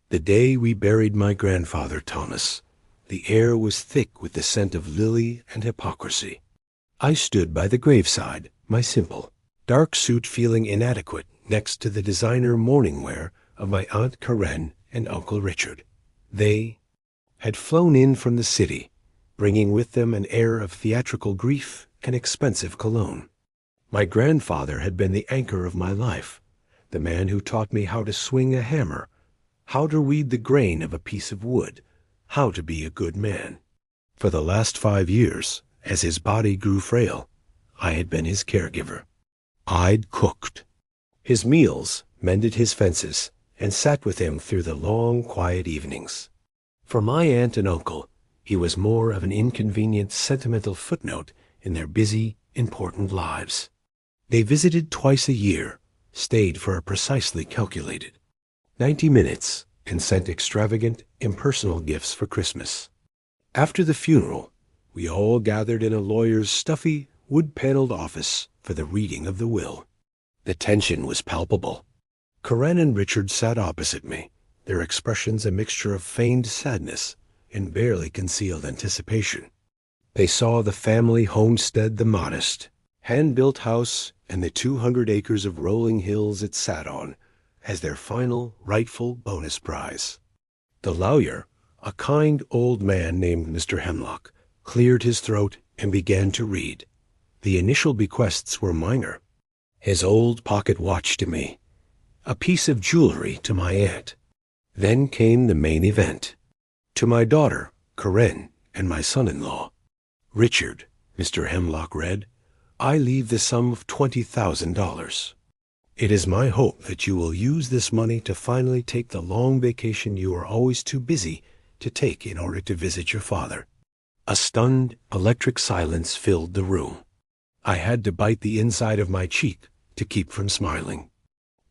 The day we buried my grandfather, Thomas, the air was thick with the scent of lily and hypocrisy. I stood by the graveside, my simple, dark suit feeling inadequate next to the designer morning wear of my Aunt Karen and Uncle Richard. They had flown in from the city, bringing with them an air of theatrical grief and expensive cologne. My grandfather had been the anchor of my life, the man who taught me how to swing a hammer, how to read the grain of a piece of wood, how to be a good man. For the last 5 years, as his body grew frail, I had been his caregiver. I'd cooked his meals, mended his fences, and sat with him through the long, quiet evenings. For my aunt and uncle, he was more of an inconvenient, sentimental footnote in their busy, important lives. They visited twice a year, stayed for a precisely calculated 90 minutes, and sent extravagant, impersonal gifts for Christmas. After the funeral, we all gathered in a lawyer's stuffy, wood-paneled office for the reading of the will. The tension was palpable. Karen and Richard sat opposite me, their expressions a mixture of feigned sadness and barely concealed anticipation. They saw the family homestead, the modest, hand-built house, and the 200 acres of rolling hills it sat on as their final, rightful bonus prize. The lawyer, a kind old man named Mr. Hemlock, cleared his throat and began to read. The initial bequests were minor. His old pocket watch to me, a piece of jewelry to my aunt. Then came the main event. To my daughter, Karen, and my son-in-law, Richard, Mr. Hemlock read, I leave the sum of $20,000. It is my hope that you will use this money to finally take the long vacation you are always too busy to take in order to visit your father. A stunned, electric silence filled the room. I had to bite the inside of my cheek to keep from smiling.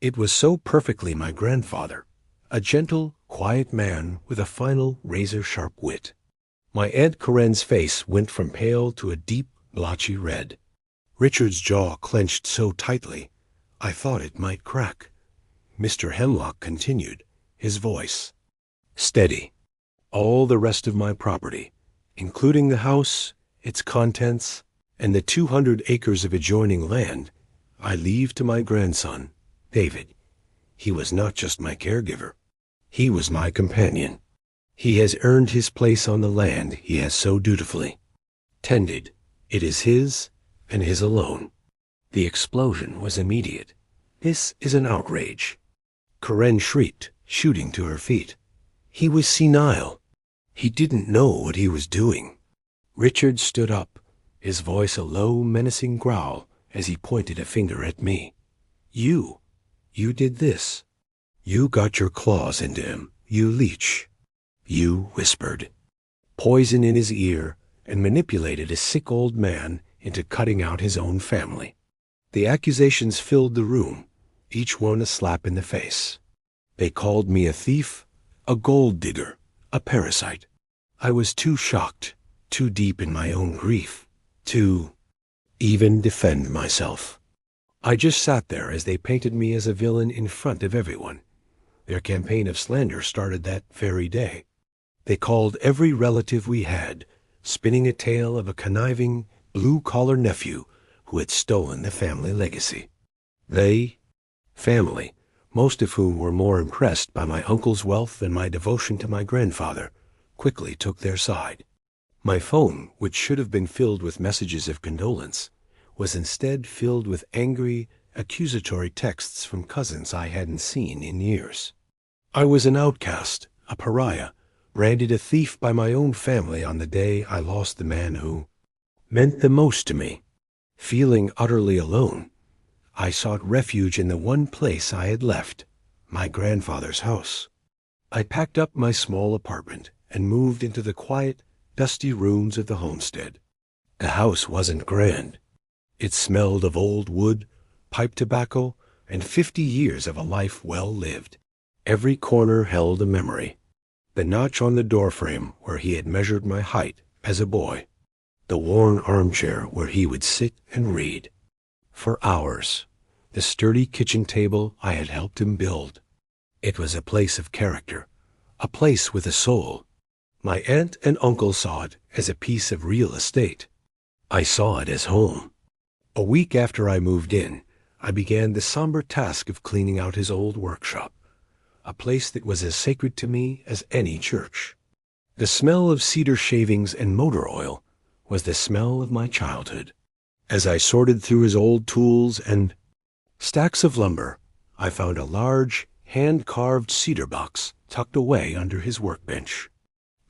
It was so perfectly my grandfather, a gentle, quiet man with a final razor-sharp wit. My Aunt Karen's face went from pale to a deep, blotchy red. Richard's jaw clenched so tightly, I thought it might crack. Mr. Hemlock continued, his voice steady. All the rest of my property, including the house, its contents, and the 200 acres of adjoining land, I leave to my grandson, David. He was not just my caregiver. He was my companion. He has earned his place on the land he has so dutifully tended. It is his, and his alone. The explosion was immediate. This is an outrage. Karen shrieked, shooting to her feet. He was senile. He didn't know what he was doing. Richard stood up, his voice a low, menacing growl as he pointed a finger at me. You did this. You got your claws into him, you leech. You whispered poison in his ear and manipulated a sick old man into cutting out his own family. The accusations filled the room, each one a slap in the face. They called me a thief, a gold digger, a parasite. I was too shocked, too deep in my own grief, to even defend myself. I just sat there as they painted me as a villain in front of everyone. Their campaign of slander started that very day. They called every relative we had, spinning a tale of a conniving, blue-collar nephew who had stolen the family legacy. They, family, most of whom were more impressed by my uncle's wealth than my devotion to my grandfather, quickly took their side. My phone, which should have been filled with messages of condolence, was instead filled with angry, accusatory texts from cousins I hadn't seen in years. I was an outcast, a pariah, branded a thief by my own family on the day I lost the man who meant the most to me. Feeling utterly alone, I sought refuge in the one place I had left, my grandfather's house. I packed up my small apartment and moved into the quiet, dusty rooms of the homestead. The house wasn't grand. It smelled of old wood, pipe tobacco, and 50 years of a life well lived. Every corner held a memory. The notch on the doorframe where he had measured my height as a boy. The worn armchair where he would sit and read. For hours, the sturdy kitchen table I had helped him build. It was a place of character, a place with a soul. My aunt and uncle saw it as a piece of real estate. I saw it as home. A week after I moved in, I began the somber task of cleaning out his old workshop, a place that was as sacred to me as any church. The smell of cedar shavings and motor oil was the smell of my childhood. As I sorted through his old tools and stacks of lumber, I found a large, hand-carved cedar box tucked away under his workbench.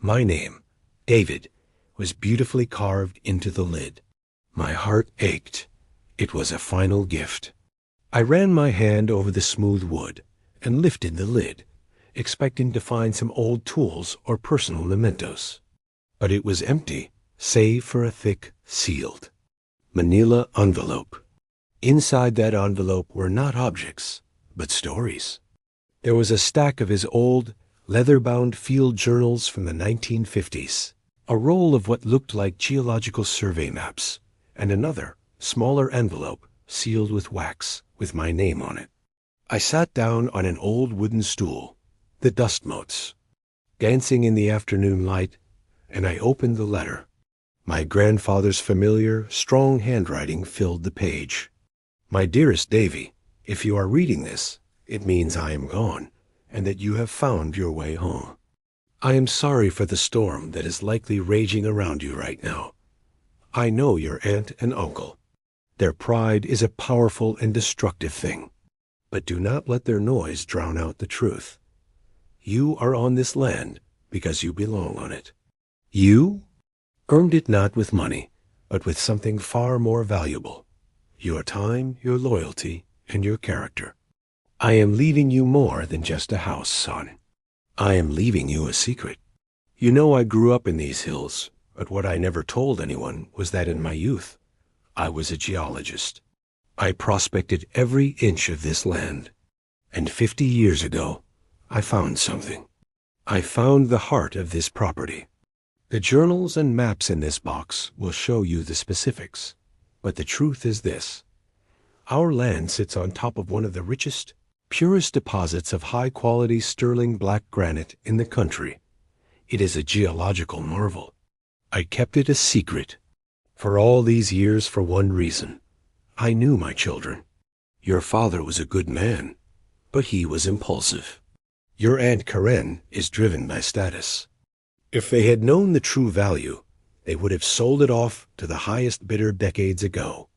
My name, David, was beautifully carved into the lid. My heart ached. It was a final gift. I ran my hand over the smooth wood and lifted the lid, expecting to find some old tools or personal mementos. But it was empty, save for a thick, sealed manila envelope. Inside that envelope were not objects, but stories. There was a stack of his old, leather-bound field journals from the 1950s, a roll of what looked like geological survey maps, and another, smaller envelope sealed with wax with my name on it. I sat down on an old wooden stool, the dust motes, dancing in the afternoon light, and I opened the letter. My grandfather's familiar, strong handwriting filled the page. My dearest Davy, if you are reading this, it means I am gone, and that you have found your way home. I am sorry for the storm that is likely raging around you right now. I know your aunt and uncle. Their pride is a powerful and destructive thing, but do not let their noise drown out the truth. You are on this land because you belong on it. You earned it not with money, but with something far more valuable: your time, your loyalty, and your character. I am leaving you more than just a house, son. I am leaving you a secret. You know I grew up in these hills, but what I never told anyone was that in my youth, I was a geologist. I prospected every inch of this land, and 50 years ago, I found something. I found the heart of this property. The journals and maps in this box will show you the specifics, but the truth is this. Our land sits on top of one of the richest, purest deposits of high-quality sterling black granite in the country. It is a geological marvel. I kept it a secret for all these years for one reason. I knew my children. Your father was a good man, but he was impulsive. Your Aunt Karen is driven by status. If they had known the true value, they would have sold it off to the highest bidder decades ago.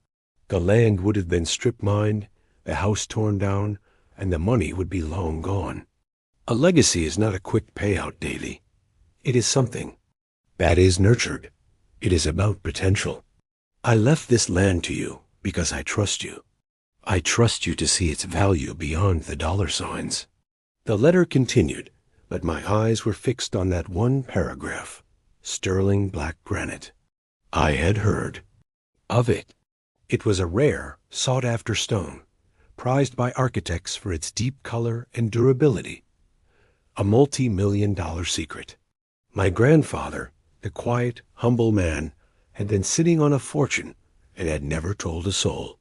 The land would have been strip-mined, the house torn down, and the money would be long gone. A legacy is not a quick payout, Davy. It is something that is nurtured. It is about potential. I left this land to you because I trust you. I trust you to see its value beyond the dollar signs. The letter continued, but my eyes were fixed on that one paragraph, sterling black granite. I had heard of it. It was a rare, sought-after stone, prized by architects for its deep color and durability. A multi-million-dollar secret. My grandfather, the quiet, humble man, had been sitting on a fortune and had never told a soul.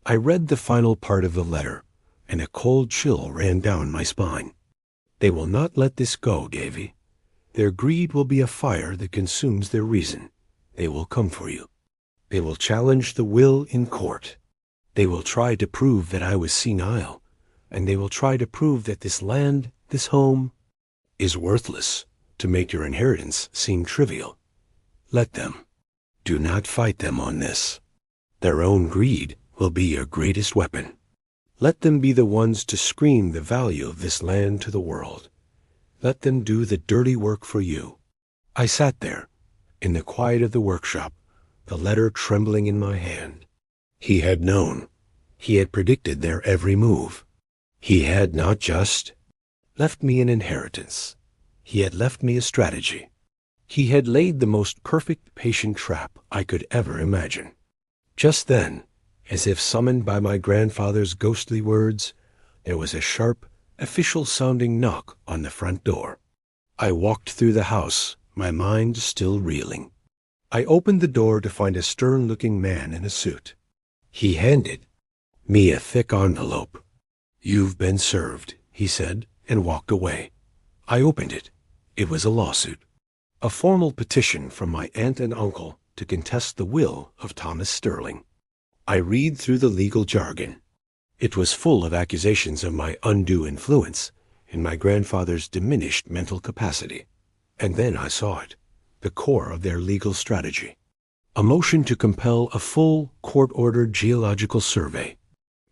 I read the final part of the letter, and a cold chill ran down my spine. They will not let this go, Davy. Their greed will be a fire that consumes their reason. They will come for you. They will challenge the will in court. They will try to prove that I was senile, and they will try to prove that this land, this home, is worthless to make your inheritance seem trivial. Let them. Do not fight them on this. Their own greed will be your greatest weapon. Let them be the ones to scream the value of this land to the world. Let them do the dirty work for you. I sat there, in the quiet of the workshop, the letter trembling in my hand. He had known. He had predicted their every move. He had not just left me an inheritance. He had left me a strategy. He had laid the most perfect patient trap I could ever imagine. Just then, as if summoned by my grandfather's ghostly words, there was a sharp, official-sounding knock on the front door. I walked through the house, my mind still reeling. I opened the door to find a stern-looking man in a suit. He handed me a thick envelope. "You've been served," he said, and walked away. I opened it. It was a lawsuit. A formal petition from my aunt and uncle to contest the will of Thomas Sterling. I read through the legal jargon. It was full of accusations of my undue influence and my grandfather's diminished mental capacity. And then I saw it, the core of their legal strategy. A motion to compel a full court-ordered geological survey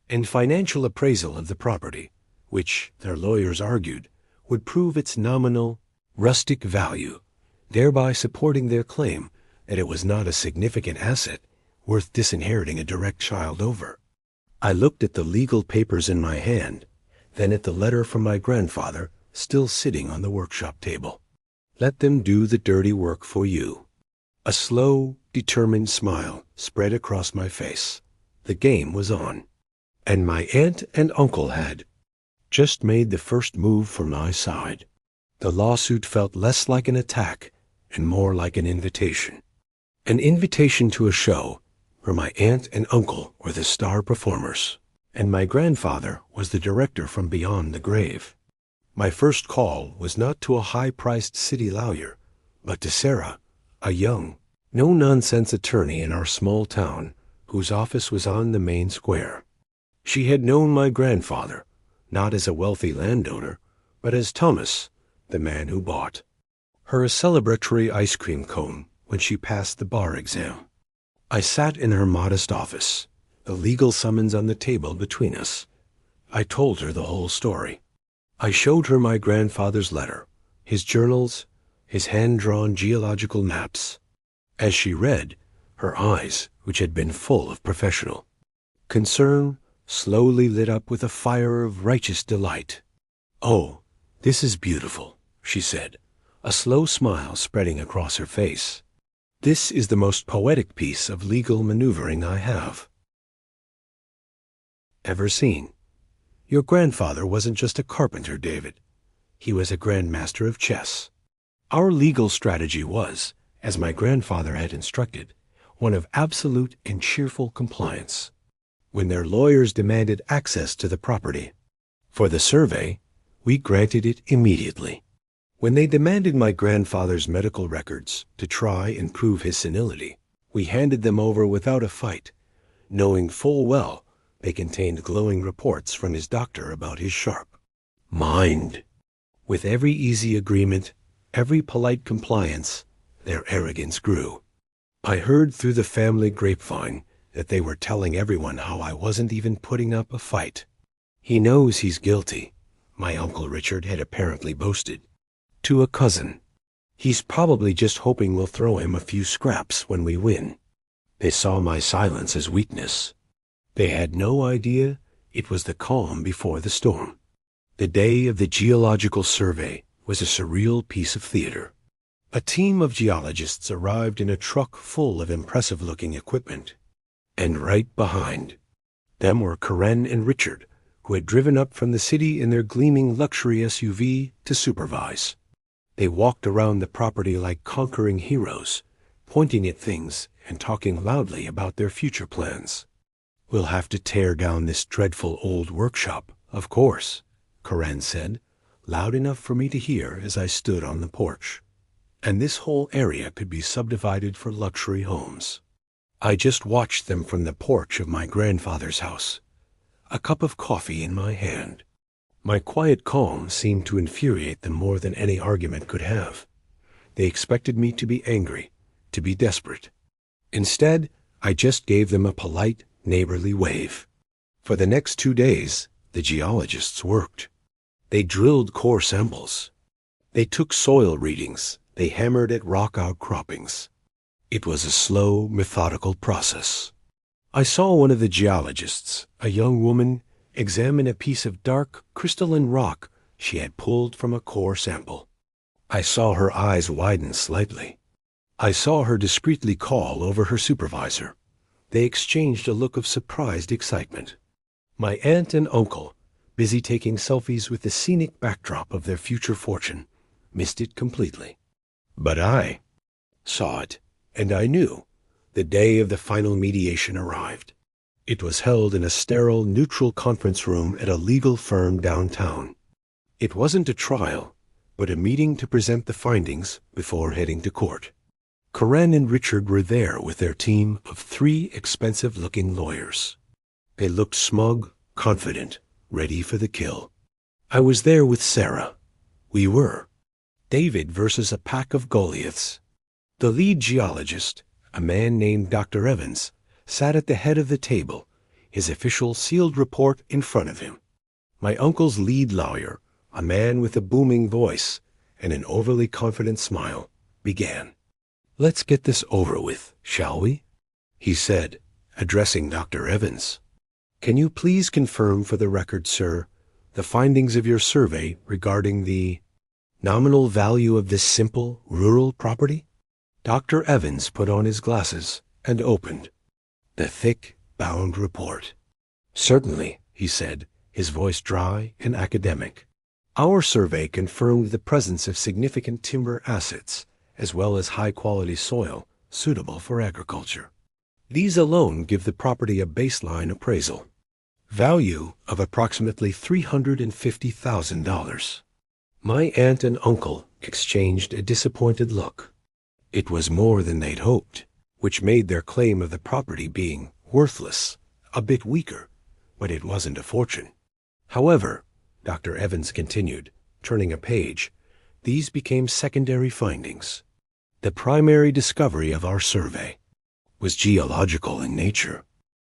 and financial appraisal of the property, which, their lawyers argued, would prove its nominal, rustic value, thereby supporting their claim that it was not a significant asset worth disinheriting a direct child over. I looked at the legal papers in my hand, then at the letter from my grandfather still sitting on the workshop table. Let them do the dirty work for you. A slow, determined smile spread across my face. The game was on. And my aunt and uncle had just made the first move for my side. The lawsuit felt less like an attack and more like an invitation. An invitation to a show where my aunt and uncle were the star performers, and my grandfather was the director from beyond the grave. My first call was not to a high-priced city lawyer, but to Sarah, a young, no-nonsense attorney in our small town whose office was on the main square. She had known my grandfather, not as a wealthy landowner, but as Thomas, the man who bought her a celebratory ice cream cone when she passed the bar exam. I sat in her modest office, the legal summons on the table between us. I told her the whole story. I showed her my grandfather's letter, his journals, his hand-drawn geological maps. As she read, her eyes, which had been full of professional concern, slowly lit up with a fire of righteous delight. "Oh, this is beautiful," she said, a slow smile spreading across her face. "This is the most poetic piece of legal maneuvering I have ever seen. Your grandfather wasn't just a carpenter, David. He was a grandmaster of chess. Our legal strategy was, as my grandfather had instructed, one of absolute and cheerful compliance. When their lawyers demanded access to the property for the survey, we granted it immediately. When they demanded my grandfather's medical records to try and prove his senility, we handed them over without a fight, knowing full well they contained glowing reports from his doctor about his sharp mind. With every easy agreement, every polite compliance, their arrogance grew. I heard through the family grapevine that they were telling everyone how I wasn't even putting up a fight. "He knows he's guilty," my Uncle Richard had apparently boasted to a cousin. "He's probably just hoping we'll throw him a few scraps when we win." They saw my silence as weakness. They had no idea it was the calm before the storm. The day of the geological survey was a surreal piece of theater. A team of geologists arrived in a truck full of impressive-looking equipment. And right behind them were Karen and Richard, who had driven up from the city in their gleaming luxury SUV to supervise. They walked around the property like conquering heroes, pointing at things and talking loudly about their future plans. "We'll have to tear down this dreadful old workshop, of course," Karen said, loud enough for me to hear as I stood on the porch. "And this whole area could be subdivided for luxury homes." I just watched them from the porch of my grandfather's house, a cup of coffee in my hand. My quiet calm seemed to infuriate them more than any argument could have. They expected me to be angry, to be desperate. Instead, I just gave them a polite, neighborly wave. For the next 2 days, the geologists worked. They drilled core samples. They took soil readings. They hammered at rock outcroppings. It was a slow, methodical process. I saw one of the geologists, a young woman, examine a piece of dark, crystalline rock she had pulled from a core sample. I saw her eyes widen slightly. I saw her discreetly call over her supervisor. They exchanged a look of surprised excitement. My aunt and uncle, busy taking selfies with the scenic backdrop of their future fortune, missed it completely. But I saw it, and I knew. The day of the final mediation arrived. It was held in a sterile, neutral conference room at a legal firm downtown. It wasn't a trial, but a meeting to present the findings before heading to court. Karen and Richard were there with their team of 3 expensive-looking lawyers. They looked smug, confident, ready for the kill. I was there with Sarah. We were David versus a pack of Goliaths. The lead geologist, a man named Dr. Evans, sat at the head of the table, his official sealed report in front of him. My uncle's lead lawyer, a man with a booming voice and an overly confident smile, began. "Let's get this over with, shall we?" he said, addressing Dr. Evans. "Can you please confirm for the record, sir, the findings of your survey regarding the nominal value of this simple, rural property?" Dr. Evans put on his glasses and opened the thick, bound report. "Certainly," he said, his voice dry and academic. "Our survey confirmed the presence of significant timber assets, as well as high-quality soil suitable for agriculture. These alone give the property a baseline appraisal. Value of approximately $350,000. My aunt and uncle exchanged a disappointed look. It was more than they'd hoped, which made their claim of the property being worthless a bit weaker, but it wasn't a fortune. However, Dr. Evans continued, turning a page, these became secondary findings. The primary discovery of our survey was geological in nature."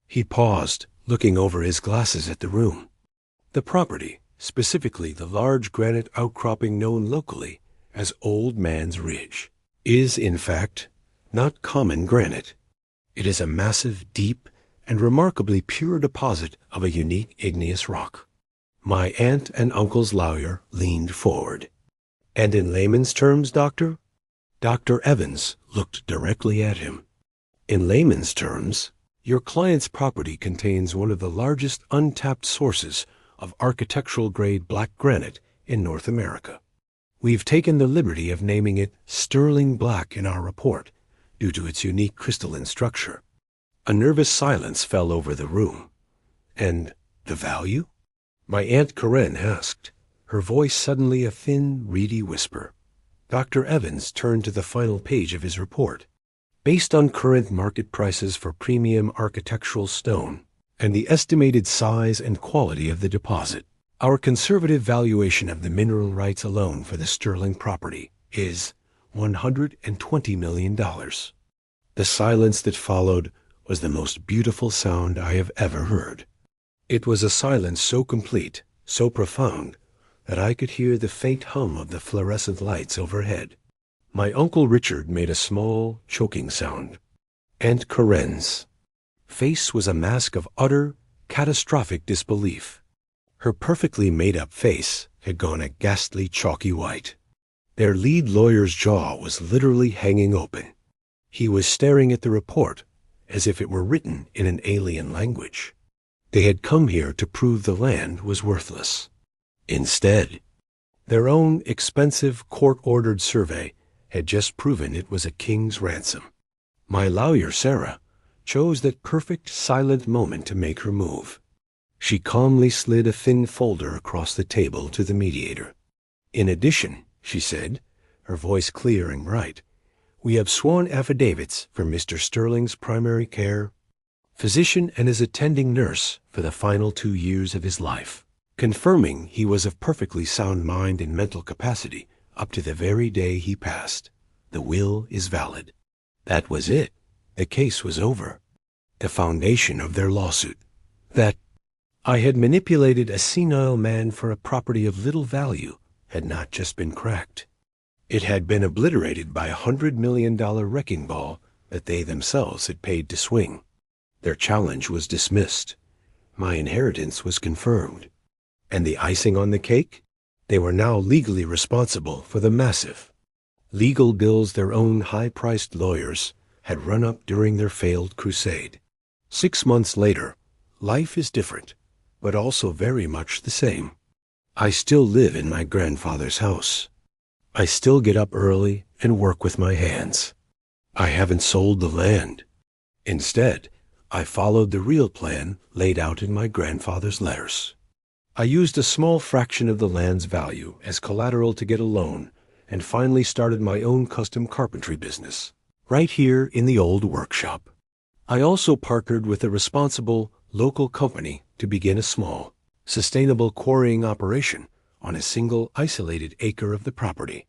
He paused, looking over his glasses at the room. "The property, specifically the large granite outcropping known locally as Old Man's Ridge, is, in fact, not common granite. It is a massive, deep, and remarkably pure deposit of a unique igneous rock." My aunt and uncle's lawyer leaned forward. "And in layman's terms, Doctor?" Dr. Evans looked directly at him. "In layman's terms, your client's property contains one of the largest untapped sources of architectural-grade black granite in North America. We've taken the liberty of naming it sterling black in our report due to its unique crystalline structure." A nervous silence fell over the room. "And the value?" my Aunt Karen asked, her voice suddenly a thin, reedy whisper. Dr. Evans turned to the final page of his report. "Based on current market prices for premium architectural stone and the estimated size and quality of the deposit, our conservative valuation of the mineral rights alone for the sterling property is $120 million. The silence that followed was the most beautiful sound I have ever heard. It was a silence so complete, so profound, that I could hear the faint hum of the fluorescent lights overhead. My Uncle Richard made a small, choking sound. Aunt Karen's face was a mask of utter, catastrophic disbelief. Her perfectly made-up face had gone a ghastly chalky white. Their lead lawyer's jaw was literally hanging open. He was staring at the report as if it were written in an alien language. They had come here to prove the land was worthless. Instead, their own expensive court-ordered survey had just proven it was a king's ransom. My lawyer, Sarah, chose that perfect, silent moment to make her move. She calmly slid a thin folder across the table to the mediator. "In addition," she said, her voice clear and bright, "we have sworn affidavits from Mr. Sterling's primary care physician and his attending nurse for the final 2 years of his life, confirming he was of perfectly sound mind and mental capacity up to the very day he passed. The will is valid." That was it. The case was over. The foundation of their lawsuit. That I had manipulated a senile man for a property of little value had not just been cracked. It had been obliterated by $100 million wrecking ball that they themselves had paid to swing. Their challenge was dismissed. My inheritance was confirmed. And the icing on the cake? They were now legally responsible for the massive legal bills their own high-priced lawyers had run up during their failed crusade. 6 months later, life is different, but also very much the same. I still live in my grandfather's house. I still get up early and work with my hands. I haven't sold the land. Instead, I followed the real plan laid out in my grandfather's letters. I used a small fraction of the land's value as collateral to get a loan, and finally started my own custom carpentry business, right here in the old workshop. I also partnered with a responsible local company to begin a small, sustainable quarrying operation on a single isolated acre of the property.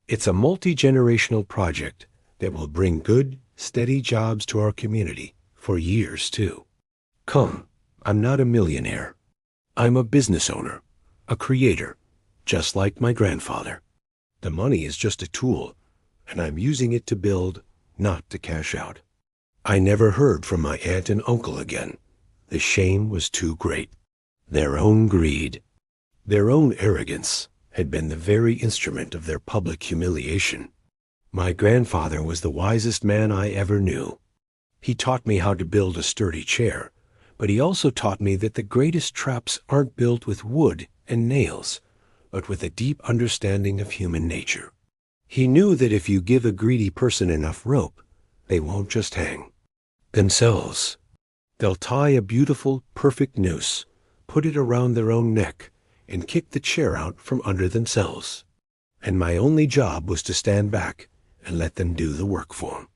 It's a multi-generational project that will bring good, steady jobs to our community for years, too. Come, I'm not a millionaire. I'm a business owner, a creator, just like my grandfather. The money is just a tool, and I'm using it to build, not to cash out. I never heard from my aunt and uncle again. The shame was too great. Their own greed, their own arrogance had been the very instrument of their public humiliation. My grandfather was the wisest man I ever knew. He taught me how to build a sturdy chair, but he also taught me that the greatest traps aren't built with wood and nails, but with a deep understanding of human nature. He knew that if you give a greedy person enough rope, they won't just hang themselves. They'll tie a beautiful, perfect noose, put it around their own neck, and kick the chair out from under themselves. And my only job was to stand back and let them do the work for 'em.